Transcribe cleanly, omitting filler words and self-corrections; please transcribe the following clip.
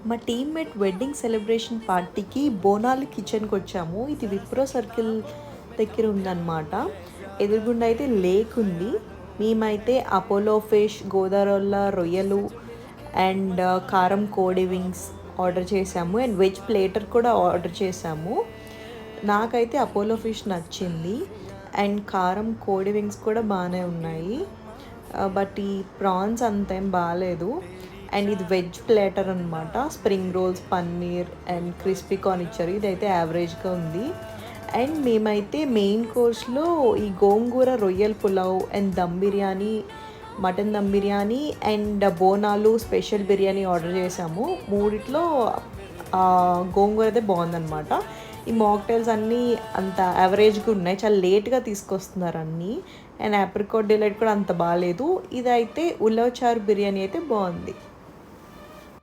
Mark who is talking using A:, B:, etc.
A: మా teammate wedding celebration పార్టీకి బోనాలు కిచెన్కి వచ్చాము. ఇది విప్రో సర్కిల్ దగ్గర ఉందన్నమాట. ఎదురుగుండా అయితే లేక్ ఉంది. మేమైతే అపోలో ఫిష్, గోదావరిల్ల రొయ్యలు అండ్ కారం కోడి వింగ్స్ ఆర్డర్ చేసాము. అండ్ వెజ్ ప్లేటర్ కూడా ఆర్డర్ చేసాము. నాకైతే అపోలో ఫిష్ నచ్చింది. అండ్ కారం కోడి వింగ్స్ కూడా బాగానే ఉన్నాయి. బట్ ఈ ప్రాన్స్ అంతేం బాగాలేదు. అండ్ ఇది వెజ్ ప్లేటర్ అనమాట. Spring rolls, paneer and crispy corn ఇచ్చారు. ఇదైతే యావరేజ్గా ఉంది. అండ్ మేమైతే మెయిన్ కోర్స్లో ఈ గోంగూర రొయ్యల pulao and dum biryani, mutton dum biryani and Bonalu special biryani order చేసాము. మూడిట్లో గోంగూర అయితే బాగుందన్నమాట. ఈ మాక్టైల్స్ అన్నీ అంత యావరేజ్గా ఉన్నాయి. చాలా లేట్గా తీసుకొస్తున్నారు అన్నీ. అండ్ ఆప్రికాట్ డిలైట్ కూడా అంత బాగాలేదు. ఇదైతే ఉలవచారు బిర్యానీ అయితే బాగుంది.